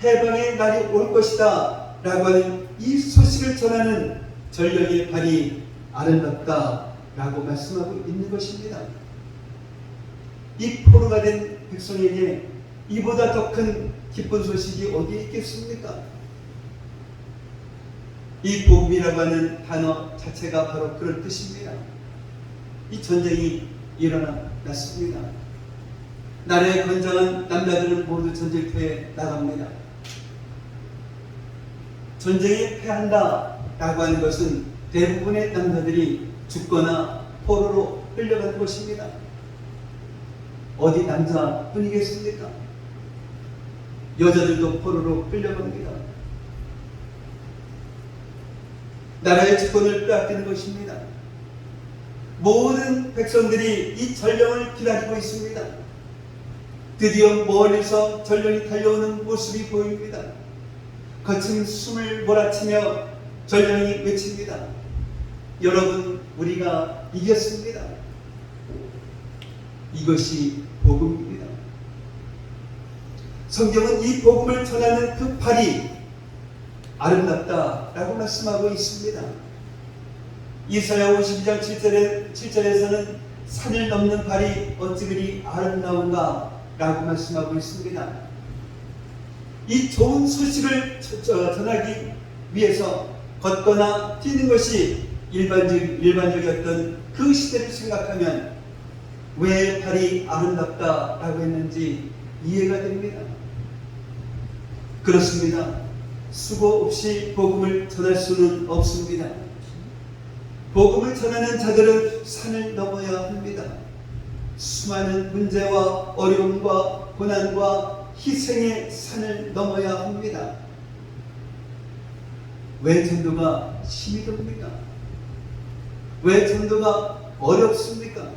Speaker 3: 해방의 날이 올 것이다 라고 하는 이 소식을 전하는 전력의 발이 아름답다 라고 말씀하고 있는 것입니다. 이 포로가 된 백성에게 이보다 더 큰 기쁜 소식이 어디에 있겠습니까? 이 복음이라고 하는 단어 자체가 바로 그런 뜻입니다. 이 전쟁이 일어났습니다. 나라의 건장한 남자들은 모두 전쟁터에 나갑니다. 전쟁에 패한다 라고 하는 것은 대부분의 남자들이 죽거나 포로로 끌려가는 것입니다. 어디 남자뿐이겠습니까? 여자들도 포로로 끌려갑니다. 나라의 주권을 빼앗기는 것입니다. 모든 백성들이 이 전령을 기다리고 있습니다. 드디어 멀리서 전령이 달려오는 모습이 보입니다. 거친 숨을 몰아치며 전령이 외칩니다. 여러분, 우리가 이겼습니다. 이것이 복음입니다. 성경은 이 복음을 전하는 그 발이 아름답다라고 말씀하고 있습니다. 이사야 52장 7절에서는 산을 넘는 발이 어찌 그리 아름다운가 라고 말씀하고 있습니다. 이 좋은 소식을 전하기 위해서 걷거나 뛰는 것이 일반적이었던 그 시대를 생각하면 왜 발이 아름답다라고 했는지 이해가 됩니다. 그렇습니다. 수고 없이 복음을 전할 수는 없습니다. 복음을 전하는 자들은 산을 넘어야 합니다. 수많은 문제와 어려움과 고난과 희생의 산을 넘어야 합니다. 왜 전도가 힘이 듭니까? 왜 전도가 어렵습니까?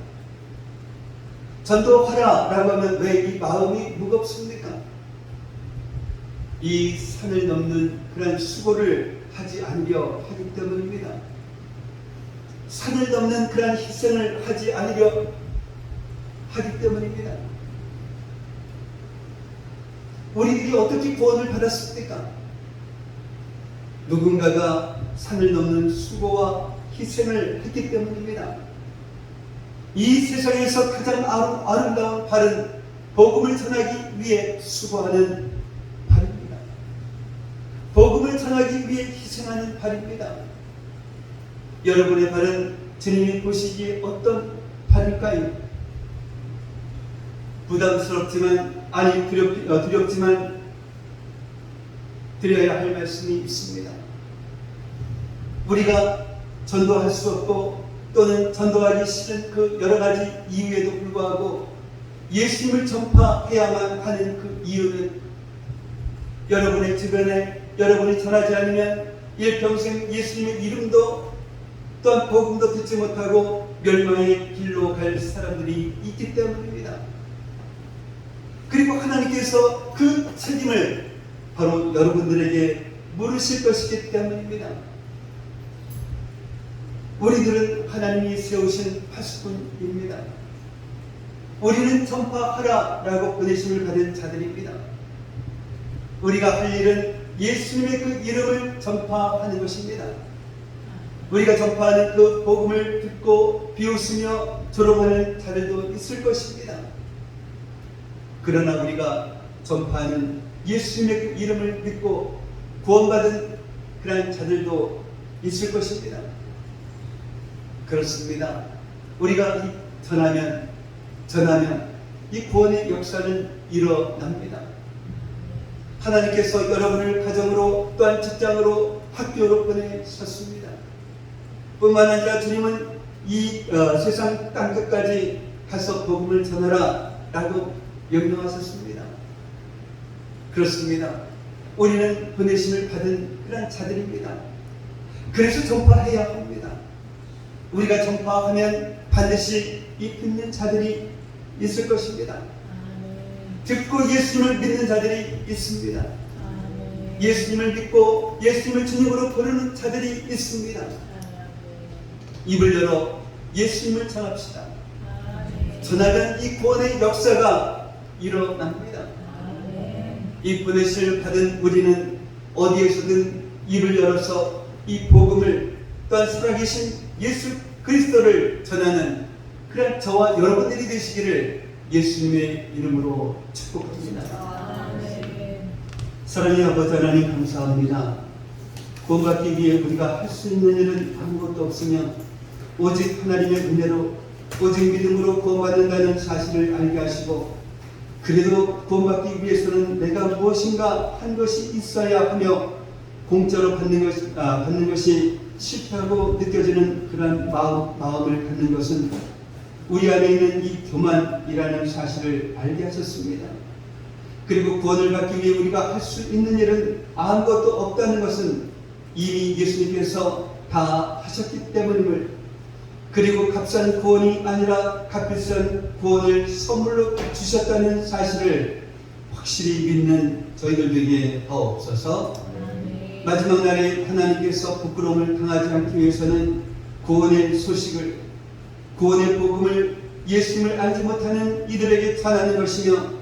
Speaker 3: 전도하라 라고 하면 왜 이 마음이 무겁습니까? 이 산을 넘는 그런 수고를 하지 않으려 하기 때문입니다. 산을 넘는 그런 희생을 하지 않으려 하기 때문입니다. 우리들이 어떻게 구원을 받았습니까? 누군가가 산을 넘는 수고와 희생을 했기 때문입니다. 이 세상에서 가장 아름다운 발은 복음을 전하기 위해 수고하는 발입니다. 복음을 전하기 위해 희생하는 발입니다. 여러분의 발은 주님이 보시기에 어떤 발일까요? 부담스럽지만 두렵지만 드려야 할 말씀이 있습니다. 우리가 전도할 수 없고 또는 전도하기 싫은 그 여러 가지 이유에도 불구하고 예수님을 전파해야만 하는 그 이유는 여러분의 주변에 여러분이 전하지 않으면 일평생 예수님의 이름도 또한 복음도 듣지 못하고 멸망의 길로 갈 사람들이 있기 때문입니다. 그리고 하나님께서 그 책임을 바로 여러분들에게 물으실 것이기 때문입니다. 우리들은 하나님이 세우신 파수꾼입니다. 우리는 전파하라 라고 보내심을 받은 자들입니다. 우리가 할 일은 예수님의 그 이름을 전파하는 것입니다. 우리가 전파하는 그 복음을 듣고 비웃으며 졸업하는 자들도 있을 것입니다. 그러나 우리가 전파하는 예수님의 그 이름을 믿고 구원받은 그런 자들도 있을 것입니다. 그렇습니다. 우리가 전하면 이 구원의 역사는 일어납니다. 하나님께서 여러분을 가정으로 또한 직장으로 학교로 보내셨습니다. 뿐만 아니라 주님은 이 세상 땅끝까지 가서 복음을 전하라 라고 명령하셨습니다. 그렇습니다. 우리는 보내심을 받은 그런 자들입니다. 그래서 전파해야 합니다. 우리가 전파하면 반드시 이 듣는 자들이 있을 것입니다. 듣고 예수님을 믿는 자들이 있습니다. 예수님을 믿고 예수님을 주님으로 부르는 자들이 있습니다. 입을 열어 예수님을 전합시다. 전하면 이 구원의 역사가 일어납니다. 이 보내심을 받은 우리는 어디에서든 입을 열어서 이 복음을 또한 살아계신 예수 그리스도를 전하는 그런 저와 여러분들이 되시기를 예수님의 이름으로 축복합니다. 사랑의 아버지 하나님 감사합니다. 구원받기 위해 우리가 할 수 있는 일은 아무것도 없으며 오직 하나님의 은혜로 오직 믿음으로 구원받는다는 사실을 알게 하시고 그래도 구원받기 위해서는 내가 무엇인가 한 것이 있어야 하며 공짜로 받는 것이 실패하고 느껴지는 그런 마음을 갖는 것은 우리 안에 있는 이 교만이라는 사실을 알게 하셨습니다. 그리고 구원을 받기 위해 우리가 할 수 있는 일은 아무것도 없다는 것은 이미 예수님께서 다 하셨기 때문임을, 그리고 값싼 구원이 아니라 값비싼 구원을 선물로 주셨다는 사실을 확실히 믿는 저희들 되게 하옵소서. 마지막 날에 하나님께서 부끄러움을 당하지 않기 위해서는 구원의 소식을, 구원의 복음을 예수님을 알지 못하는 이들에게 전하는 것이며,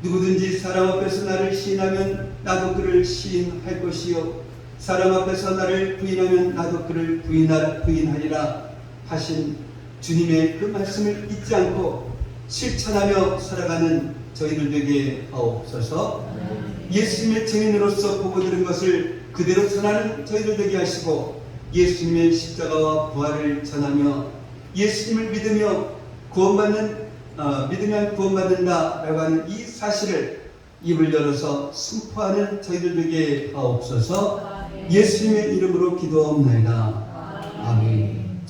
Speaker 3: 누구든지 사람 앞에서 나를 시인하면 나도 그를 시인할 것이요 사람 앞에서 나를 부인하면 나도 그를 부인하리라 하신 주님의 그 말씀을 잊지 않고 실천하며 살아가는 저희들 되게 하옵소서. 예수님의 증인으로서 보고 들은 것을 그대로 전하는 저희들 되게 하시고, 예수님의 십자가와 부활을 전하며 예수님을 믿으며 믿으면 구원받는다 라고 하는 이 사실을 입을 열어서 선포하는 저희들 되게 하옵소서. 예수님의 이름으로 기도하옵나이다. 아멘.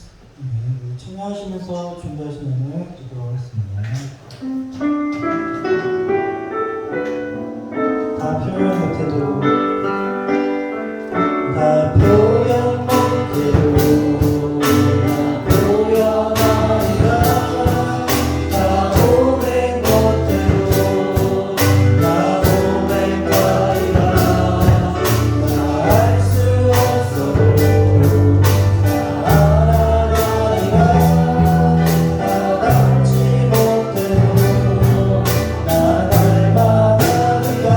Speaker 1: 참여하시면서 준비하시면 기도하겠습니다. 다 표현 못해도 다 표현 못해도 다 표현하리라 다 고백 못해도 다 고백하리라 다 알 수 없어도 다 알아가리라 다 닮지 못해도 나 닮아가리라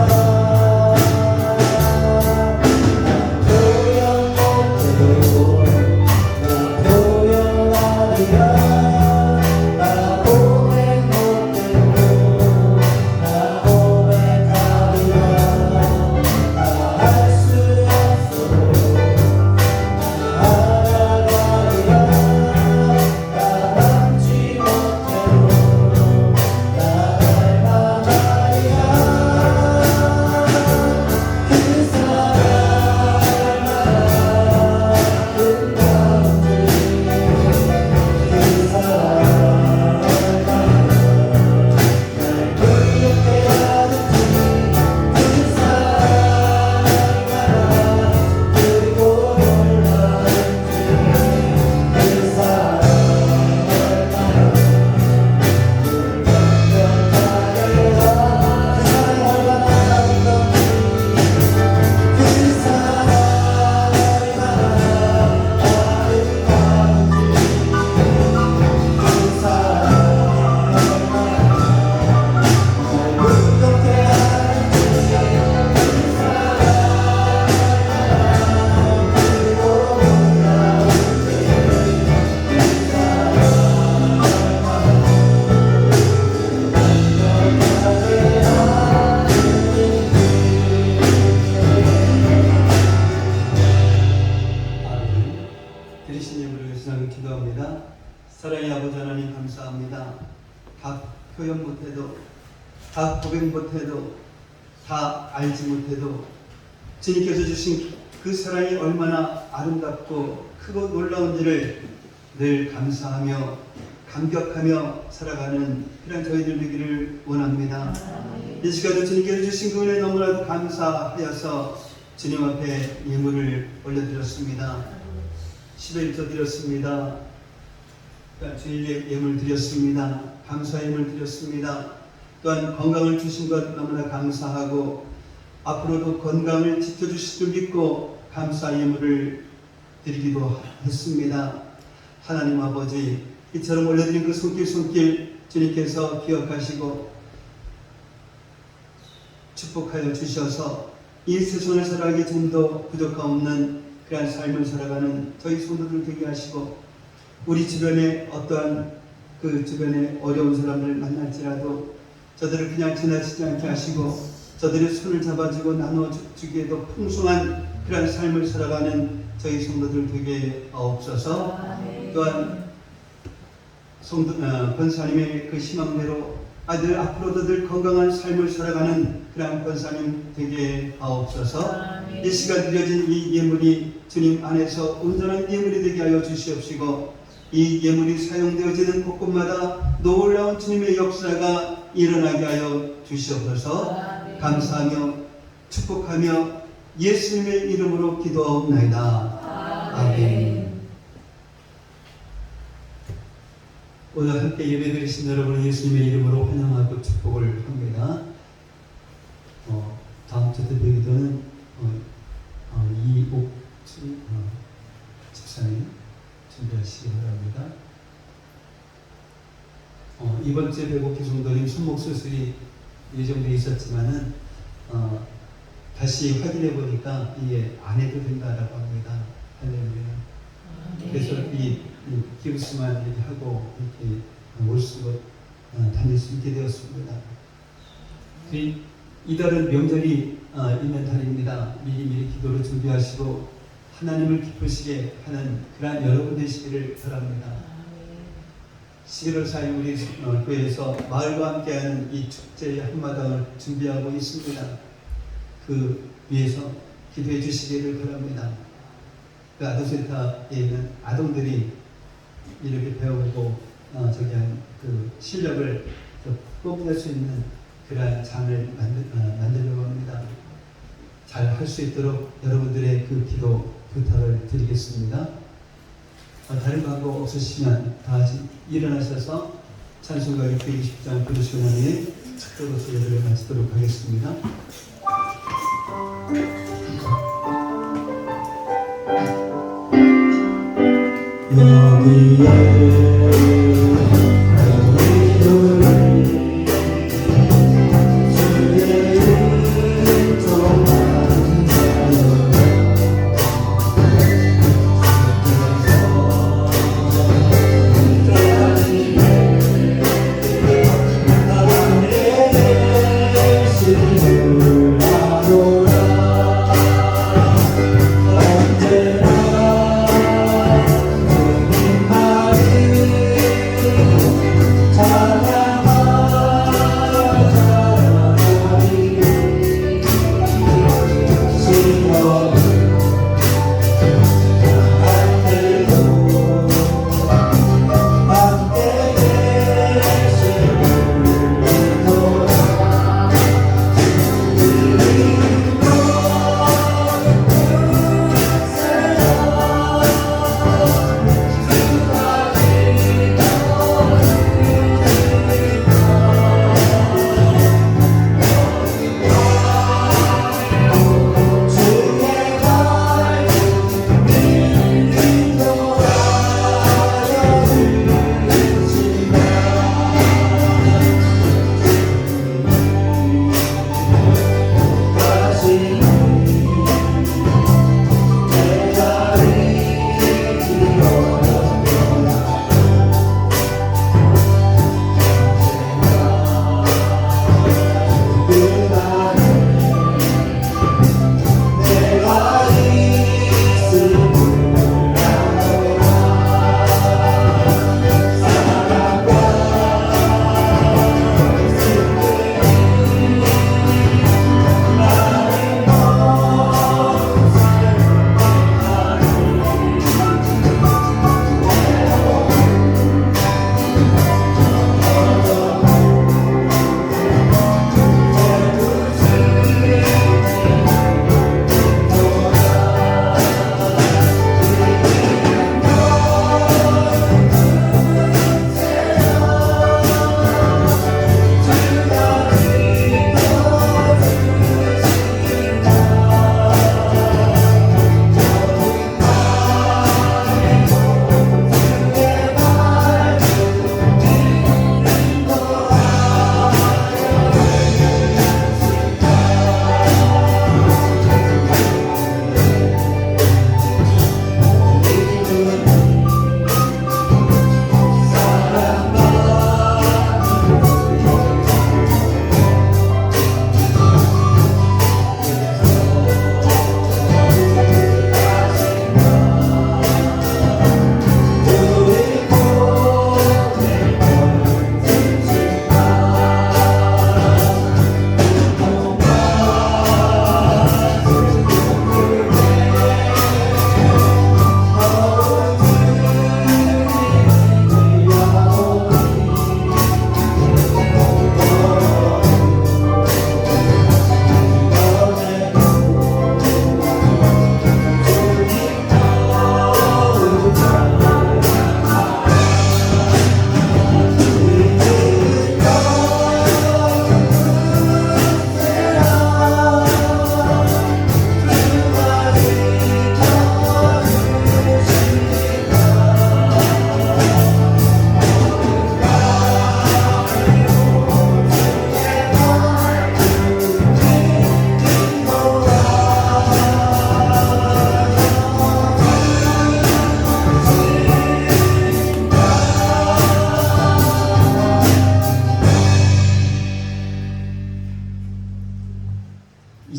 Speaker 1: 표현 못해도 나 표현하리라 나 고백 못해도 나 고백하리라 다 알 수 없어도 다 알아가리라 다 닮지 못해도 나 닮아가리라 그 사랑 그 가운데 그 사랑 날 그렇게 하듯이 그 사랑 그리고 놀라운지 그 사랑
Speaker 3: 아멘. 들으신 예물을 위해서 기도합니다. 사랑의 아버지 하나님 감사합니다. 다 표현 못해도 다 고백 못해도 다 알지 못해도 주님께서 주신 그 사랑이 얼마나 아름답고 크고 놀라운지를 늘 감사하며 감격하며 살아가는 그런 저희들 되기를 원합니다. 이 시간에 주님께서 주신 그 은혜 너무나도 감사하여서 주님 앞에 예물을 올려드렸습니다. 11조 드렸습니다. 주일 예물 드렸습니다. 감사 예물 드렸습니다. 또한 건강을 주신 것 너무나 감사하고 앞으로도 건강을 지켜주실 줄 믿고 감사 예물을 드리기도 했습니다. 하나님 아버지, 이처럼 올려드린 그 손길 주님께서 기억하시고 축복하여 주셔서 이 세상을 살아가기 좀더 부족함없는 그러한 삶을 살아가는 저희 성도들 되게 하시고, 우리 주변에 어떠한 그 주변에 어려운 사람을 만날지라도 저들을 그냥 지나치지 않게 하시고 저들의 손을 잡아주고 나눠주기에도 풍성한 그러한 삶을 살아가는 저희 성도들 되게 하옵소서. 또한 권사님의 그 희망대로 아들 앞으로도 늘 건강한 삶을 살아가는 그러한 권사님 되게 하옵소서. 이 시간 드려진 이 예물이 주님 안에서 온전한 예물이 되게 하여 주시옵시고, 이 예물이 사용되어지는 곳곳마다 놀라운 주님의 역사가 일어나게 하여 주시옵소서. 감사하며 축복하며 예수님의 이름으로 기도하옵나이다. 아멘. 오늘 함께 예배드리신 여러분을 예수님의 이름으로 환영하고 축복을 합니다. 다음 주 기도는 이옥주 집사님 준비하시기 바랍니다. 이번 주에 배고기 정도님 손목 수술이 예정되어 있었지만은 다시 확인해 보니까 이게 안 해도 된다라고 합니다. 할렐루야. 그래서 이 기부스만 이렇게 하고 이렇게 올 수, 다닐 수 있게 되었습니다. 이달은 명절이 있는 달입니다. 미리미리 기도를 준비하시고 하나님을 기쁘시게 하는 그러한 여러분 되시기를 바랍니다. 11월 4일 우리 교회에서 마을과 함께하는 이 축제의 한마당을 준비하고 있습니다. 그 위해서 기도해 주시기를 바랍니다. 그 아동센터에 있는 아동들이 이렇게 배우고 그 실력을 뽐낼 수 있는 그러한 장을 만들려고 합니다. 잘 할 수 있도록 여러분들의 그 기도 부탁을 드리겠습니다. 다른 방법 없으시면 다 같이 일어나셔서 찬송가 620장 부르시고 난 후에 특별로서 예배를 마치도록 하겠습니다.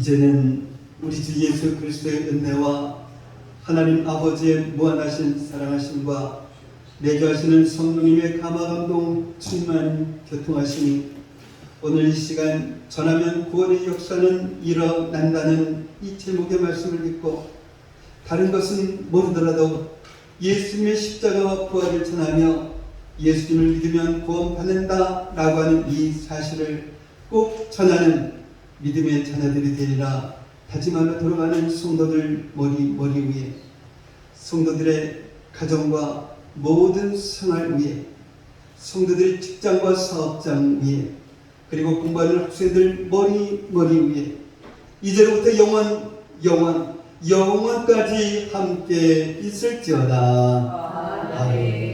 Speaker 3: 이제는 우리 주 예수 그리스도의 은혜와 하나님 아버지의 무한하신 사랑하심과 내주하시는 성령님의 감화감동 충만 교통하심이 오늘 이 시간 전하면 구원의 역사는 일어난다는 이 제목의 말씀을 듣고 다른 것은 모르더라도 예수님의 십자가와 부활을 전하며 예수님을 믿으면 구원받는다 라고 하는 이 사실을 꼭 전하는 믿음의 자녀들이 되리라 다짐하며 돌아가는 성도들 머리 위에, 성도들의 가정과 모든 생활 위에, 성도들의 직장과 사업장 위에, 그리고 공부하는 학생들 머리 위에 이제로부터 영원까지 함께 있을지어다. 아멘.